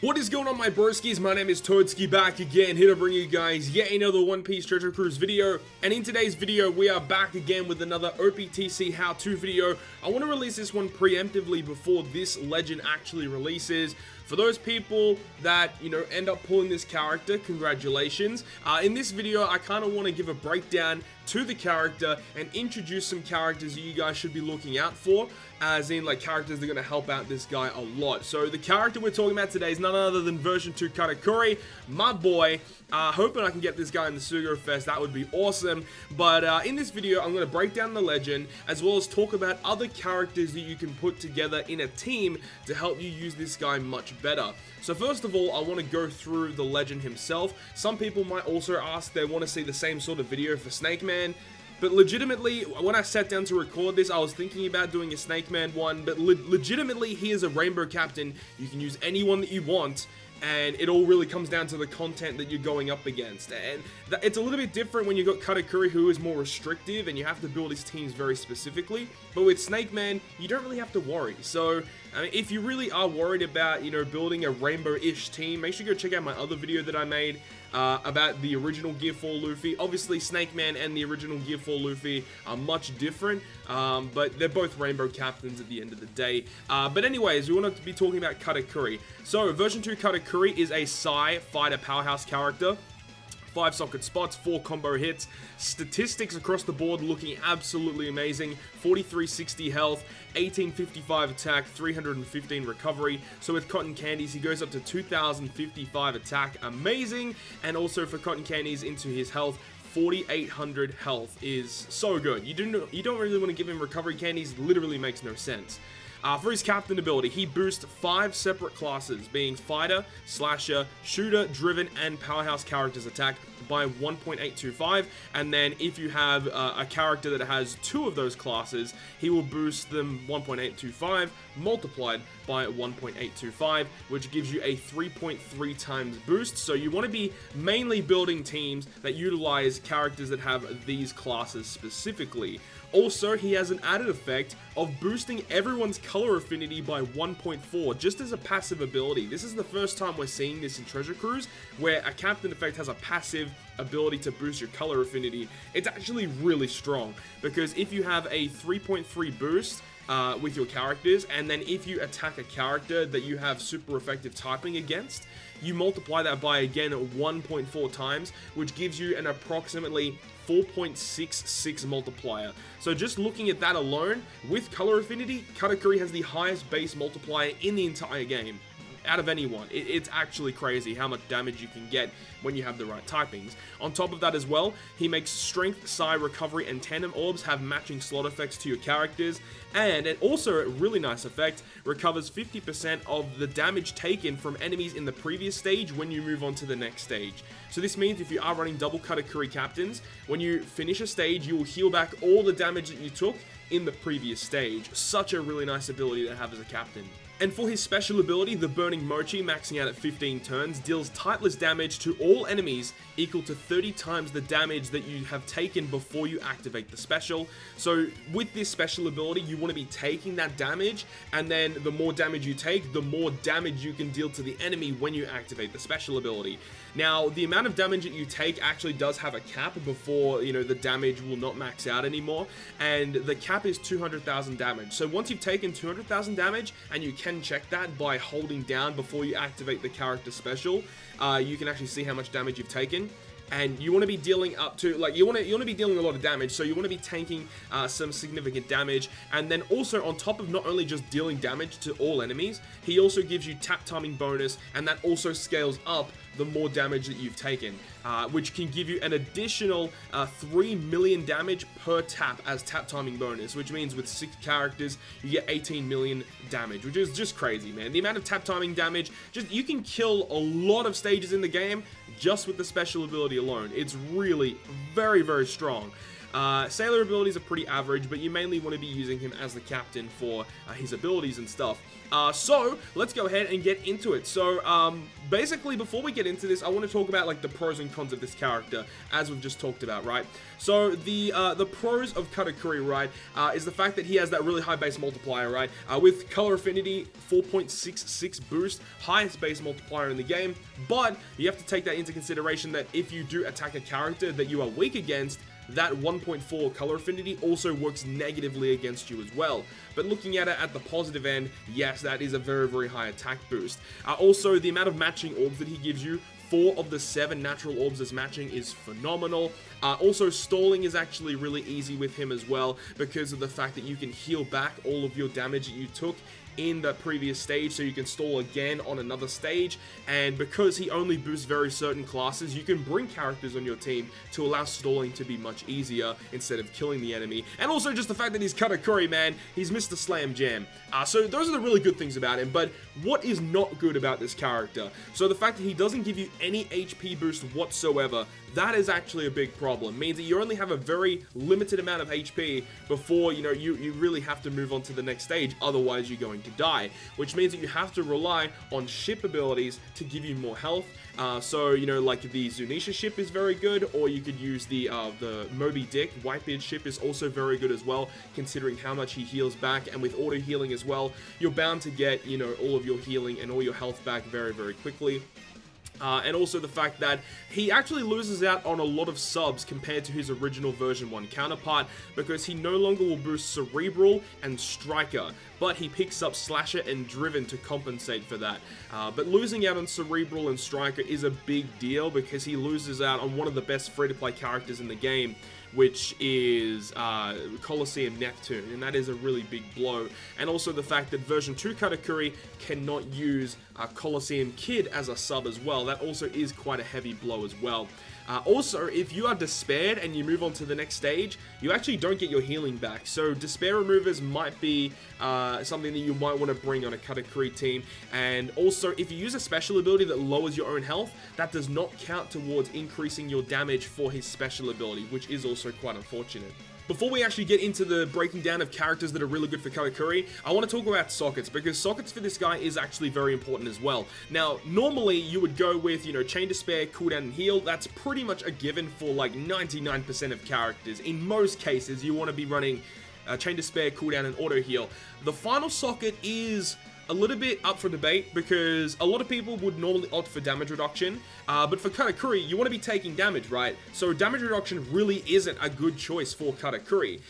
What is going on, my broskies? My name is Toadskii, back again, here to bring you guys yet another One Piece Treasure Cruise video. And in today's video, we are back again with another OPTC how-to video. I want to release this one preemptively before this legend actually releases. For those people that, end up pulling this character, congratulations. In this video, I kind of want to give a breakdown to the character and introduce some characters that you guys should be looking out for, as in like characters that are going to help out this guy a lot. So the character we're talking about today is none other than version 2 Katakuri, my boy. Hoping I can get this guy in the Sugo Fest, that would be awesome. But in this video, I'm going to break down the legend, as well as talk about other characters that you can put together in a team to help you use this guy much better. So first of all, I want to go through the legend himself. Some people might also ask, they want to see the same sort of video for Snake Man. But legitimately, when I sat down to record this, I was thinking about doing a Snake Man one, but legitimately, he is a Rainbow Captain. You can use anyone that you want, and it all really comes down to the content that you're going up against. And it's a little bit different when you've got Katakuri, who is more restrictive, and you have to build his teams very specifically. But with Snake Man, you don't really have to worry. So, I mean, if you really are worried about, building a rainbow-ish team, make sure you go check out my other video that I made about the original Gear 4 Luffy. Obviously, Snake Man and the original Gear 4 Luffy are much different, but they're both rainbow captains at the end of the day. But anyways, we want to be talking about Katakuri. So, version 2 Katakuri is a Sai fighter powerhouse character. 5 socket spots, 4 combo hits, statistics across the board looking absolutely amazing. 4360 health, 1855 attack, 315 recovery. So with cotton candies, he goes up to 2055 attack, amazing. And also for cotton candies into his health, 4800 health is so good. You don't really want to give him recovery candies, literally makes no sense. For his captain ability, he boosts 5 separate classes, being fighter, slasher, shooter, driven, and powerhouse characters attack by 1.825. And then if you have a character that has 2 of those classes, he will boost them 1.825 multiplied by 1.825, which gives you a 3.3 times boost. So you want to be mainly building teams that utilize characters that have these classes specifically. Also, he has an added effect of boosting everyone's color affinity by 1.4, just as a passive ability. This is the first time we're seeing this in Treasure Cruise, where a captain effect has a passive ability to boost your color affinity. It's actually really strong, because if you have a 3.3 boost with your characters, and then if you attack a character that you have super effective typing against, you multiply that by, again, 1.4 times, which gives you an approximately 4.66 multiplier. So just looking at that alone, with color affinity, Katakuri has the highest base multiplier in the entire game, out of anyone. It's actually crazy how much damage you can get when you have the right typings. On top of that as well, he makes strength, psi, recovery, and tandem orbs have matching slot effects to your characters, and it also, a really nice effect, recovers 50% of the damage taken from enemies in the previous stage when you move on to the next stage. So this means if you are running double Katakuri captains, when you finish a stage, you will heal back all the damage that you took in the previous stage. Such a really nice ability to have as a captain. And for his special ability, the Burning Mochi, maxing out at 15 turns, deals tightless damage to all enemies equal to 30 times the damage that you have taken before you activate the special. So with this special ability, you want to be taking that damage, and then the more damage you take, the more damage you can deal to the enemy when you activate the special ability. Now, the amount of damage that you take actually does have a cap before, the damage will not max out anymore, and the cap is 200,000 damage. So once you've taken 200,000 damage, and you can check that by holding down before you activate the character special, you can actually see how much damage you've taken. And you want to be dealing up to, you want to be dealing a lot of damage, so you want to be tanking some significant damage. And then also, on top of not only just dealing damage to all enemies, he also gives you tap timing bonus, and that also scales up the more damage that you've taken, which can give you an additional 3 million damage per tap as tap timing bonus, which means with 6 characters, you get 18 million damage, which is just crazy, man. The amount of tap timing damage, you can kill a lot of stages in the game just with the special ability alone. It's really very, very strong. Sailor abilities are pretty average, but you mainly want to be using him as the captain for his abilities and stuff. So let's go ahead and get into it. So basically, before we get into this, I want to talk about like the pros and cons of this character, as we've just talked about, right? So the pros of Katakuri, right, is the fact that he has that really high base multiplier, right? With color affinity, 4.66 boost, highest base multiplier in the game. But you have to take that into consideration that if you do attack a character that you are weak against, that 1.4 color affinity also works negatively against you as well. But looking at it at the positive end, yes, that is a very, very high attack boost. Also, the amount of matching orbs that he gives you, 4 of the 7 natural orbs as matching, is phenomenal. Also, stalling is actually really easy with him as well, because of the fact that you can heal back all of your damage that you took in the previous stage, so you can stall again on another stage. And because he only boosts very certain classes, you can bring characters on your team to allow stalling to be much easier instead of killing the enemy. And also just the fact that he's Katakuri, man, he's Mr. Slam Jam. So those are the really good things about him. But what is not good about this character? So the fact that he doesn't give you any HP boost whatsoever, that is actually a big problem. Means that you only have a very limited amount of HP before, you know, you really have to move on to the next stage, otherwise you're going to die, which means that you have to rely on ship abilities to give you more health. So, you know, like the Zunisha ship is very good, or you could use the Moby Dick Whitebeard ship is also very good as well, considering how much he heals back. And with auto healing as well, you're bound to get, you know, all of your healing and all your health back very, very quickly. And also the fact that he actually loses out on a lot of subs compared to his original version 1 counterpart, because he no longer will boost Cerebral and Striker, but he picks up Slasher and Driven to compensate for that. But losing out on Cerebral and Striker is a big deal, because he loses out on one of the best free-to-play characters in the game, which is Colosseum Neptune, and that is a really big blow. And also the fact that version 2 Katakuri cannot use Colosseum Kid as a sub as well. That also is quite a heavy blow as well. Also, if you are despaired and you move on to the next stage, you actually don't get your healing back. So despair removers might be something that you might want to bring on a Katakuri team. And also, if you use a special ability that lowers your own health, that does not count towards increasing your damage for his special ability, which is also quite unfortunate. Before we actually get into the breaking down of characters that are really good for Katakuri, I want to talk about sockets, because sockets for this guy is actually very important as well. Now, normally you would go with, you know, Chain Despair, cooldown, and heal. That's pretty much a given for like 99% of characters. In most cases, you want to be running Chain Despair, cooldown, and auto heal. The final socket is a little bit up for debate, because a lot of people would normally opt for damage reduction, but for Katakuri, you want to be taking damage, right? So damage reduction really isn't a good choice for Katakuri.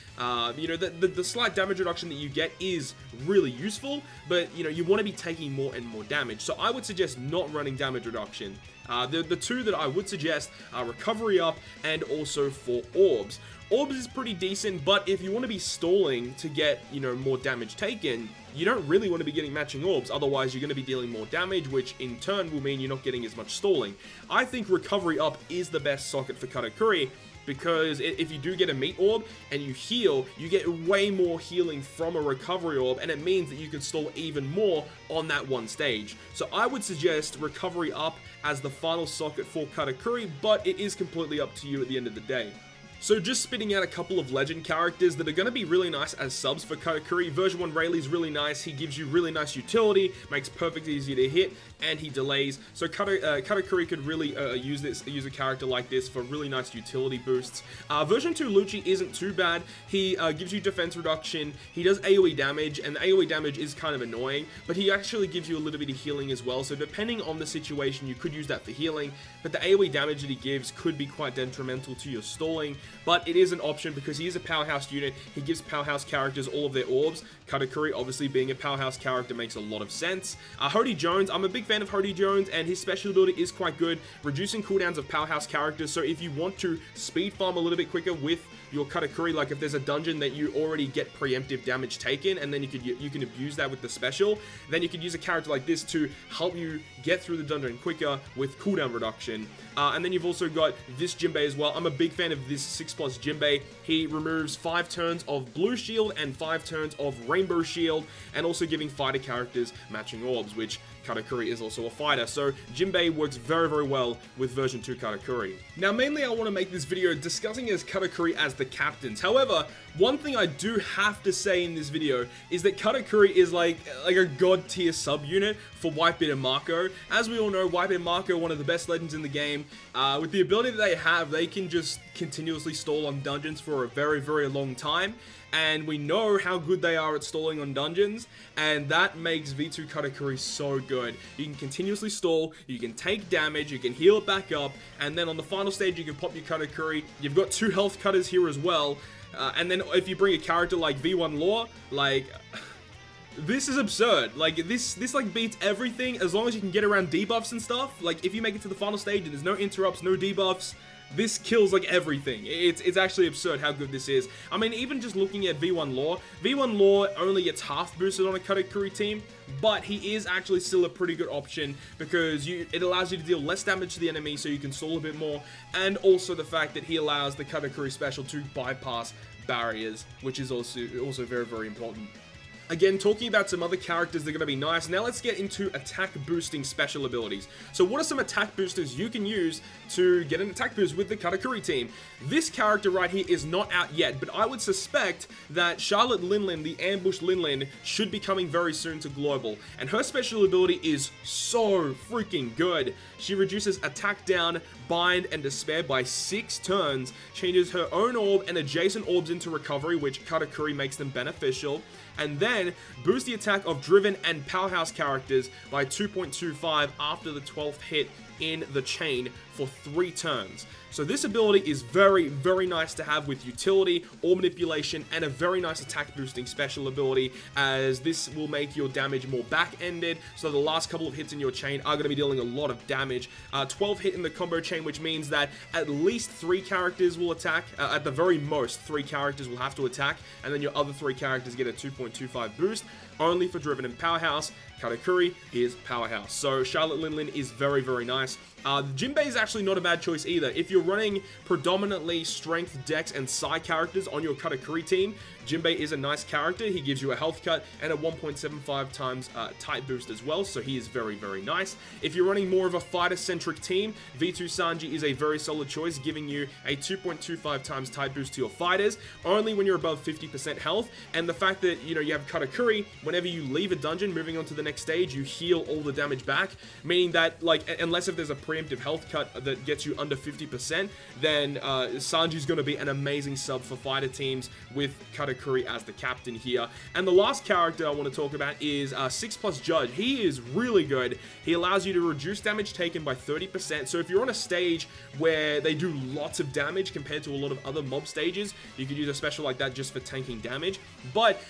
You know, the slight damage reduction that you get is really useful, but, you know, you want to be taking more and more damage. So I would suggest not running damage reduction. The two that I would suggest are Recovery Up and also for Orbs. Orbs is pretty decent, but if you want to be stalling to get, you know, more damage taken, you don't really want to be getting matching orbs, otherwise you're going to be dealing more damage, which in turn will mean you're not getting as much stalling. I think Recovery Up is the best socket for Katakuri, because if you do get a meat orb and you heal, you get way more healing from a recovery orb, and it means that you can stall even more on that one stage. So I would suggest Recovery Up as the final socket for Katakuri, but it is completely up to you at the end of the day. So just spitting out a couple of legend characters that are going to be really nice as subs for Katakuri. Version 1 Rayleigh's really nice. He gives you really nice utility, makes perfect easy to hit, and he delays. So Katakuri could really use a character like this for really nice utility boosts. Version 2 Lucci isn't too bad. He gives you defense reduction. He does AoE damage, and the AoE damage is kind of annoying, but he actually gives you a little bit of healing as well. So depending on the situation, you could use that for healing, but the AoE damage that he gives could be quite detrimental to your stalling. But it is an option, because he is a powerhouse unit. He gives powerhouse characters all of their orbs. Katakuri, obviously being a powerhouse character, makes a lot of sense. Hody Jones, I'm a big fan of Hody Jones, and his special ability is quite good, reducing cooldowns of powerhouse characters. So if you want to speed farm a little bit quicker with your Katakuri, like if there's a dungeon that you already get preemptive damage taken, and then you can abuse that with the special, then you could use a character like this to help you get through the dungeon quicker with cooldown reduction. And then you've also got this Jinbei as well. I'm a big fan of this 6+ Jinbei. He removes 5 turns of Blue Shield and 5 turns of Rainbow Shield, and also giving fighter characters matching orbs, which Katakuri is also a fighter, so Jinbei works very, very well with version 2 Katakuri. Now, mainly I want to make this video discussing as Katakuri as the captains. However, one thing I do have to say in this video is that Katakuri is like a god tier subunit for Whitebeard and Mako. As we all know, Whitebeard and Mako, one of the best legends in the game. With the ability that they have, they can just continuously stall on dungeons for a very, very long time. And we know how good they are at stalling on dungeons, and that makes V2 Katakuri so good. You can continuously stall, you can take damage, you can heal it back up, and then on the final stage you can pop your Katakuri. You've got 2 health cutters here as well, and then if you bring a character like V1 Law, like... This is absurd. Like, this like beats everything as long as you can get around debuffs and stuff. Like, if you make it to the final stage and there's no interrupts, no debuffs, this kills like everything. It's actually absurd how good this is. I mean, even just looking at V1 Law only gets half boosted on a Katakuri team, but he is actually still a pretty good option because it allows you to deal less damage to the enemy so you can stall a bit more, and also the fact that he allows the Katakuri special to bypass barriers, which is also very, very important. Again, talking about some other characters that are going to be nice, now let's get into attack boosting special abilities. So what are some attack boosters you can use to get an attack boost with the Katakuri team? This character right here is not out yet, but I would suspect that Charlotte Linlin, the Ambush Linlin, should be coming very soon to Global. And her special ability is so freaking good. She reduces attack down, bind, and despair by 6 turns, changes her own orb and adjacent orbs into recovery, which Katakuri makes them beneficial, and then boost the attack of Driven and Powerhouse characters by 2.25 after the 12th hit in the chain for 3 turns. So this ability is very, very nice to have with utility, or manipulation, and a very nice attack boosting special ability, as this will make your damage more back-ended, so the last couple of hits in your chain are going to be dealing a lot of damage. 12 hit in the combo chain, which means that at least 3 characters will attack, at the very most 3 characters will have to attack, and then your other 3 characters get a 2.25 boost, only for Driven and Powerhouse. Katakuri is Powerhouse. So Charlotte Linlin is very, very nice. Jinbei is actually not a bad choice either. If you're running predominantly Strength, Dex, and Psi characters on your Katakuri team, Jinbei is a nice character. He gives you a health cut and a 1.75 times type boost as well, so he is very, very nice. If you're running more of a fighter-centric team, V2 Sanji is a very solid choice, giving you a 2.25 times type boost to your fighters, only when you're above 50% health, and the fact that, you know, you have Katakuri, whenever you leave a dungeon, moving on to the next stage, you heal all the damage back, meaning that, like, unless if there's a preemptive health cut that gets you under 50%, then Sanji's going to be an amazing sub for fighter teams with Katakuri as the captain here. And the last character I want to talk about is 6+ Judge. He is really good. He allows you to reduce damage taken by 30%. So if you're on a stage where they do lots of damage compared to a lot of other mob stages, you could use a special like that just for tanking damage. But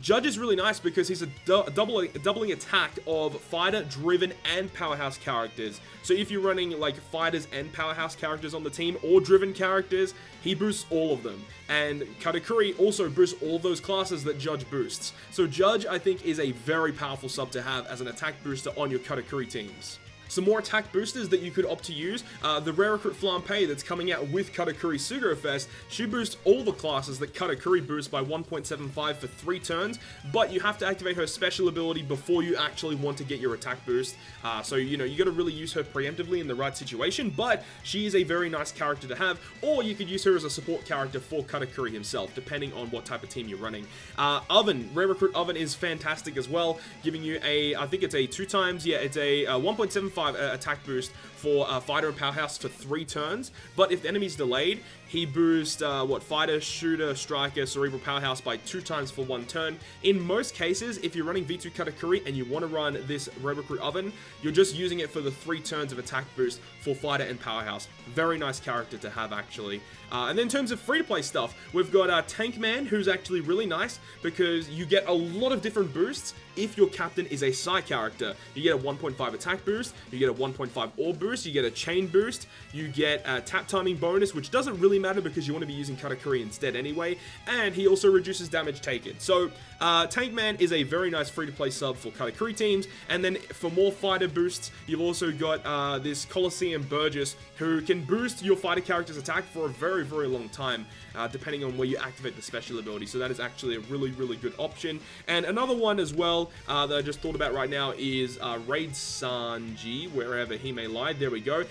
Judge is really nice because he's a doubling attack of fighter, driven, and powerhouse characters. So if you're running like fighters and powerhouse characters on the team, or driven characters, he boosts all of them. And Katakuri also boosts all of those classes that Judge boosts. So Judge, I think, is a very powerful sub to have as an attack booster on your Katakuri teams. Some more attack boosters that you could opt to use, the Rare Recruit Flampe that's coming out with Katakuri Suguro Fest, she boosts all the classes that Katakuri boosts by 1.75 for 3 turns, but you have to activate her special ability before you actually want to get your attack boost. So, you know, you got to really use her preemptively in the right situation, but she is a very nice character to have, or you could use her as a support character for Katakuri himself, depending on what type of team you're running. Oven, Rare Recruit Oven is fantastic as well, giving you a, I think it's a 2 times, yeah, it's a 1.75 attack boost for Fighter and Powerhouse for 3 turns, but if the enemy's delayed, he boosts, Fighter, Shooter, Striker, Cerebral Powerhouse by 2 times for 1 turn. In most cases, if you're running V2 Katakuri and you want to run this Rare Recruit Oven, you're just using it for the 3 turns of attack boost for Fighter and Powerhouse. Very nice character to have, actually. And then in terms of free-to-play stuff, we've got Tank Man, who's actually really nice because you get a lot of different boosts if your captain is a Psi character. You get a 1.5 attack boost, You get a 1.5 orb boost, you get a chain boost, you get a tap timing bonus, which doesn't really matter because you want to be using Katakuri instead anyway, and he also reduces damage taken. So Tank Man is a very nice free-to-play sub for Katakuri teams, and then for more fighter boosts, you've also got this Colosseum Burgess, who can boost your fighter character's attack for a very, very long time, depending on where you activate the special ability. So that is actually a really, really good option. And another one as well that I just thought about right now is Raid Sanji, wherever he may lie. There we go.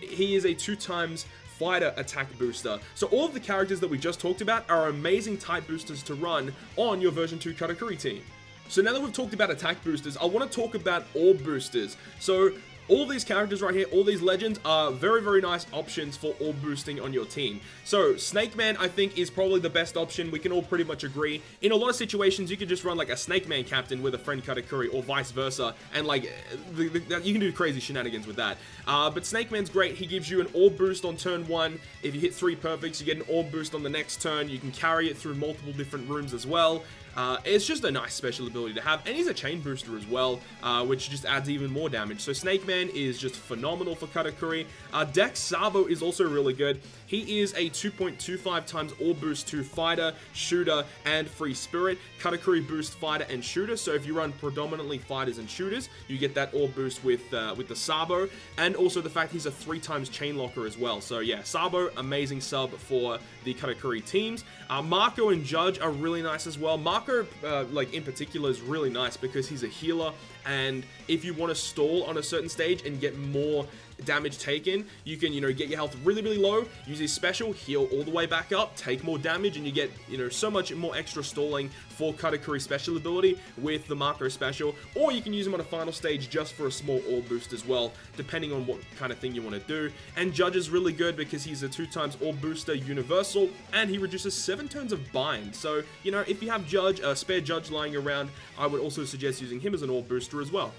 He is a 2x fighter attack booster. So all of the characters that we just talked about are amazing type boosters to run on your version 2 Katakuri team. So now that we've talked about attack boosters, I want to talk about orb boosters. So all these characters right here, all these legends are very, very nice options for orb boosting on your team. So Snake Man, I think, is probably the best option. We can all pretty much agree. In a lot of situations, you could just run like a Snake Man captain with a friend Katakuri or vice versa. And like, you can do crazy shenanigans with that. But Snake Man's great. He gives you an orb boost on turn 1. If you hit 3 perfects, you get an orb boost on the next turn. You can carry it through multiple different rooms as well. It's just a nice special ability to have, and he's a chain booster as well, which just adds even more damage. So Snake Man is just phenomenal for Katakuri. Dex Sabo is also really good. He is a 2.25 times orb boost to fighter, shooter, and free spirit. Katakuri boost fighter and shooter, so if you run predominantly fighters and shooters, you get that orb boost with the Sabo, and also the fact he's a 3 times chain locker as well. So yeah, Sabo, amazing sub for the Katakuri teams. Marco and Judge are really nice as well. Marco, like in particular, is really nice because he's a healer, and if you want to stall on a certain stage and get more damage taken, you can, get your health really, really low, use his special, heal all the way back up, take more damage, and you get, so much more extra stalling for Katakuri special ability with the Marco special, or you can use him on a final stage just for a small orb boost as well, depending on what kind of thing you want to do. And Judge is really good because he's a 2 times orb booster universal, and he reduces 7 turns of bind. So, if you have Judge, a spare Judge lying around, I would also suggest using him as an orb booster as well.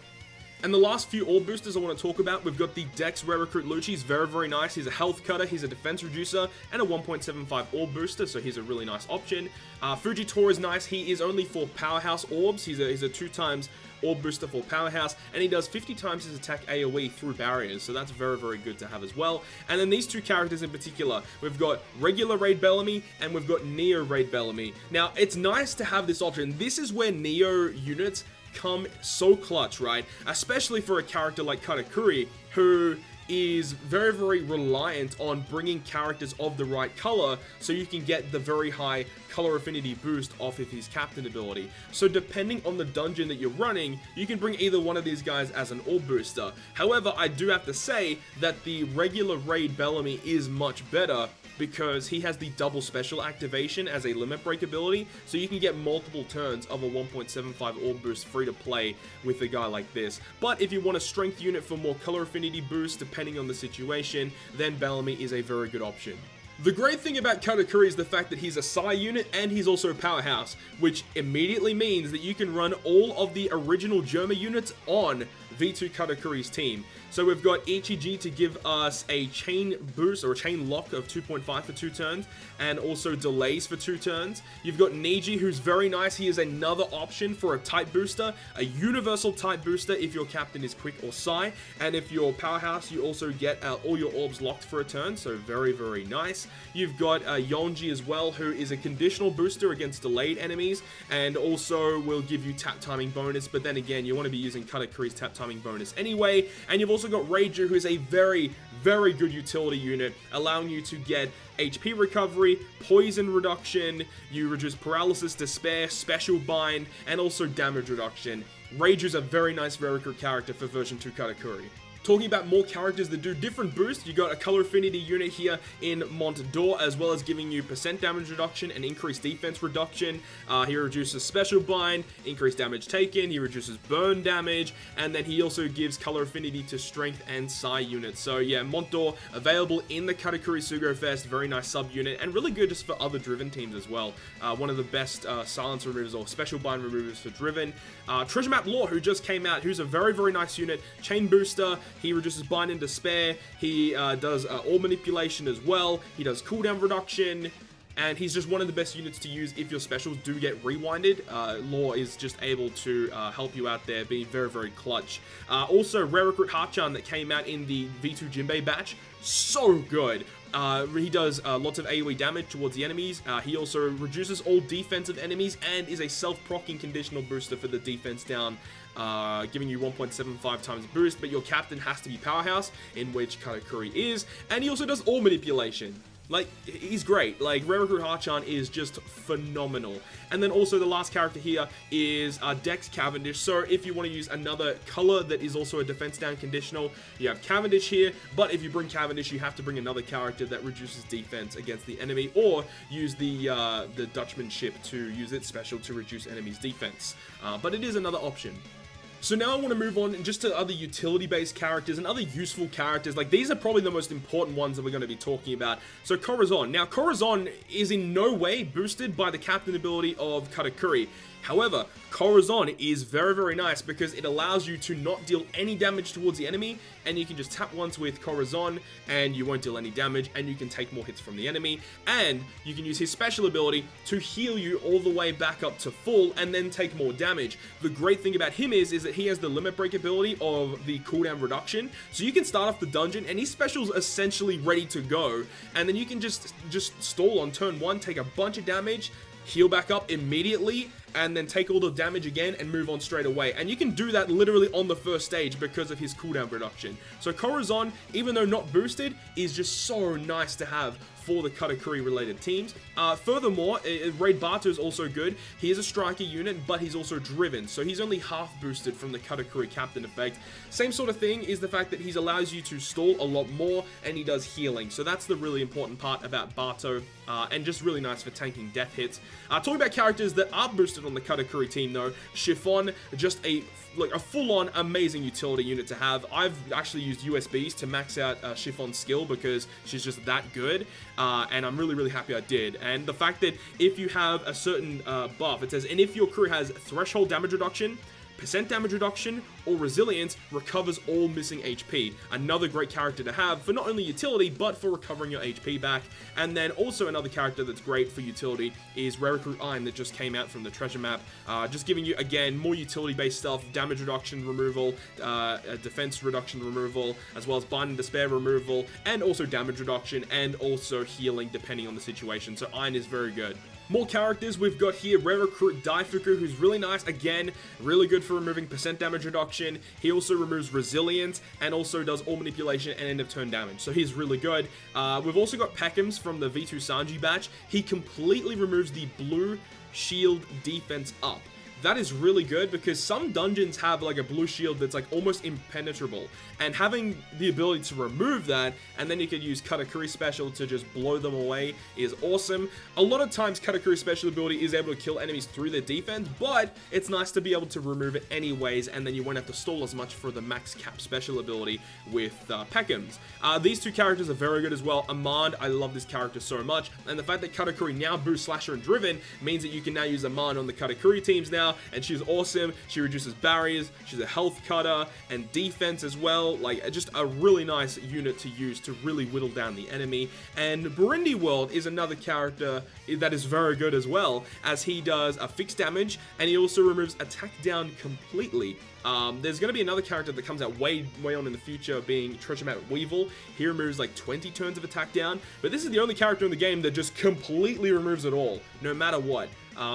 And the last few orb boosters I want to talk about, we've got the Dex Rare Recruit Lucci. He's very, very nice. He's a health cutter, he's a defense reducer, and a 1.75 orb booster, so he's a really nice option. Fujitora is nice. He is only for Powerhouse orbs. He's a 2 times orb booster for Powerhouse, and he does 50 times his attack AoE through barriers, so that's very, very good to have as well. And then these two characters in particular, we've got regular Raid Bellamy, and we've got Neo Raid Bellamy. Now, it's nice to have this option. This is where Neo units come so clutch, right? Especially for a character like Katakuri, who is very, very reliant on bringing characters of the right color so you can get the very high color affinity boost off of his captain ability. So depending on the dungeon that you're running, you can bring either one of these guys as an orb booster. However, I do have to say that the regular Raid Bellamy is much better because he has the double special activation as a limit break ability, so you can get multiple turns of a 1.75 orb boost free to play with a guy like this. But if you want a strength unit for more color affinity boost, depending on the situation, then Bellamy is a very good option. The great thing about Katakuri is the fact that he's a Psy unit and he's also a Powerhouse, which immediately means that you can run all of the original Germa units on V2 Katakuri's team. So we've got Ichiji to give us a chain boost or a chain lock of 2.5 for 2 turns, and also delays for 2 turns. You've got Niji, who's very nice. He is another option for a type booster, a universal type booster if your captain is quick or Psy, and if you're Powerhouse, you also get all your orbs locked for a turn, so very, very nice. You've got Yonji as well, who is a conditional booster against delayed enemies, and also will give you tap timing bonus, but then again, you want to be using Katakuri's tap timing bonus anyway. And you've also got Raiju, who is a very, very good utility unit, allowing you to get HP recovery, poison reduction, you reduce paralysis, despair, special bind, and also damage reduction. Raiju's a very nice rare recruit character for version 2 Katakuri. Talking about more characters that do different boosts, you got a color affinity unit here in Montador, as well as giving you % damage reduction and increased defense reduction. He reduces special bind, increased damage taken, he reduces burn damage, and then he also gives color affinity to strength and Psy units. So yeah, Montador available in the Katakuri Sugo Fest, very nice sub unit, and really good just for other Driven teams as well. One of the best silence removers or special bind removers for Driven. Treasure Map Law, who just came out, who's a very, very nice unit, chain booster. He reduces bind and despair. He does orb manipulation as well. He does cooldown reduction. and he's just one of the best units to use if your specials do get rewinded. Law is just able to help you out there, being very, very clutch. Also, Rare Recruit Hachan that came out in the V2 Jinbei batch, so good. He does lots of AoE damage towards the enemies. He also reduces all defensive enemies and is a self-proccing conditional booster for the defense down, giving you 1.75 times boost, but your captain has to be Powerhouse, in which Katakuri is, and he also does all manipulation. Like, he's great. Like, Rare Recruit Hachan is just phenomenal. And then also the last character here is Dex Cavendish. So if you want to use another color that is also a defense down conditional, you have Cavendish here. But if you bring Cavendish, you have to bring another character that reduces defense against the enemy, or use the Dutchman ship to use its special to reduce enemies' defense. But it is another option. So now I want to move on just to other utility-based characters and other useful characters. Like, these are probably the most important ones that we're going to be talking about. So Corazon. Now, Corazon is in no way boosted by the captain ability of Katakuri. However, Corazon is very, very nice because it allows you to not deal any damage towards the enemy, and you can just tap once with Corazon and you won't deal any damage, and you can take more hits from the enemy, and you can use his special ability to heal you all the way back up to full and then take more damage. The great thing about him is that he has the limit break ability of the cooldown reduction, so you can start off the dungeon and his special's essentially ready to go, and then you can just stall on turn 1, take a bunch of damage, heal back up immediately, and then take all the damage again and move on straight away. And you can do that literally on the first stage because of his cooldown reduction. So Corazon, even though not boosted, is just so nice to have for the Katakuri related teams. Furthermore, Raid Bato is also good. He is a striker unit, but he's also driven, so he's only half boosted from the Katakuri captain effect. Same sort of thing is the fact that he allows you to stall a lot more, and he does healing. So that's the really important part about Bato, and just really nice for tanking death hits. Talking about characters that are boosted on the Katakuri team though, Chiffon, just a full-on amazing utility unit to have. I've actually used USBs to max out Chiffon's skill because she's just that good, and I'm really, really happy I did. And the fact that if you have a certain buff, it says, and if your crew has threshold damage reduction, percent damage reduction, or resilience, recovers all missing HP. Another great character to have for not only utility, but for recovering your HP back. And then also another character that's great for utility is Rare Recruit Iron that just came out from the treasure map. Just giving you, again, more utility-based stuff, damage reduction removal, defense reduction removal, as well as Bind and Despair removal, and also damage reduction, and also healing depending on the situation. So Iron is very good. More characters we've got here, Rare Recruit Daifuku, who's really nice, again, really good for removing percent damage reduction. He also removes resilience, and also does all manipulation and end of turn damage, so he's really good. We've also got Pekins from the V2 Sanji batch. He completely removes the blue shield defense up. That is really good because some dungeons have like a blue shield that's like almost impenetrable, and having the ability to remove that, and then you could use Katakuri special to just blow them away, is awesome. A lot of times Katakuri special ability is able to kill enemies through their defense, but it's nice to be able to remove it anyways, and then you won't have to stall as much for the max cap special ability with Pekins. These two characters are very good as well. Amand, I love this character so much, and the fact that Katakuri now boosts Slasher and Driven means that you can now use Amand on the Katakuri teams now, and she's awesome. She reduces barriers, she's a health cutter, and defense as well. Like, just a really nice unit to use to really whittle down the enemy. And Burundi World is another character that is very good as well, as he does a fixed damage, and he also removes attack down completely. There's going to be another character that comes out way on in the future, being Treasure Map Weevil. He removes like 20 turns of attack down, but this is the only character in the game that just completely removes it all, no matter what.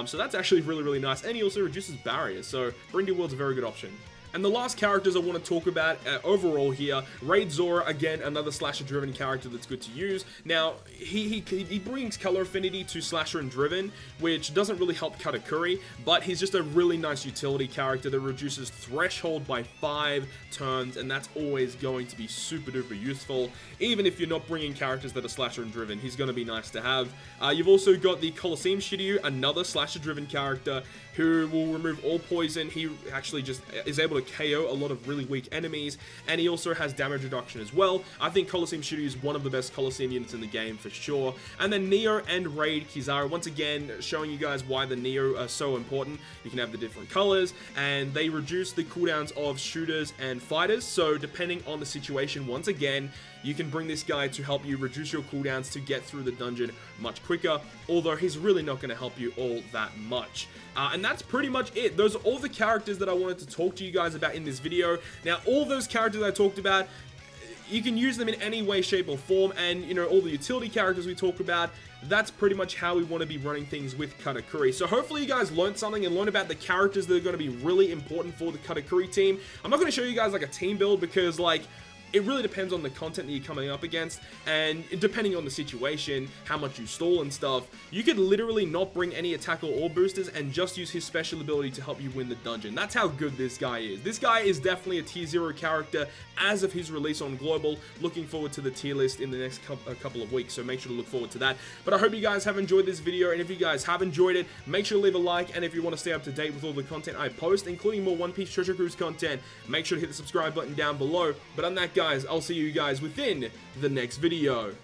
So that's actually really, really nice, and he also reduces barriers, so Burundi World's a very good option. And the last characters I want to talk about overall here, Raid Zora, again, another slasher-driven character that's good to use. Now, he brings color affinity to slasher and driven, which doesn't really help Katakuri, but he's just a really nice utility character that reduces threshold by 5 turns, and that's always going to be super-duper useful. Even if you're not bringing characters that are slasher and driven, he's going to be nice to have. You've also got the Colosseum Shiryu, another slasher-driven character who will remove all poison. He actually just is able to KO a lot of really weak enemies, and he also has damage reduction as well. I think Coliseum Shooter is one of the best Coliseum units in the game for sure. And then Neo and Raid Kizaru, once again showing you guys why the Neo are so important. You can have the different colors, and they reduce the cooldowns of shooters and fighters, so depending on the situation, once again, you can bring this guy to help you reduce your cooldowns to get through the dungeon much quicker, although he's really not going to help you all that much. And that's pretty much it. Those are all the characters that I wanted to talk to you guys about in this video. Now, all those characters I talked about, you can use them in any way, shape, or form, and, you know, all the utility characters we talk about, that's pretty much how we want to be running things with Katakuri. So hopefully you guys learned something and learned about the characters that are going to be really important for the Katakuri team. I'm not going to show you guys, like, a team build because, like, it really depends on the content that you're coming up against, and depending on the situation, how much you stall and stuff, you could literally not bring any attack or boosters and just use his special ability to help you win the dungeon. That's how good this guy is. This guy is definitely a tier 0 character as of his release on Global. Looking forward to the tier list in the next couple of weeks, so make sure to look forward to that. But I hope you guys have enjoyed this video, and if you guys have enjoyed it, make sure to leave a like, and if you want to stay up to date with all the content I post, including more One Piece Treasure Cruise content, make sure to hit the subscribe button down below. But on that, guys, I'll see you guys within the next video.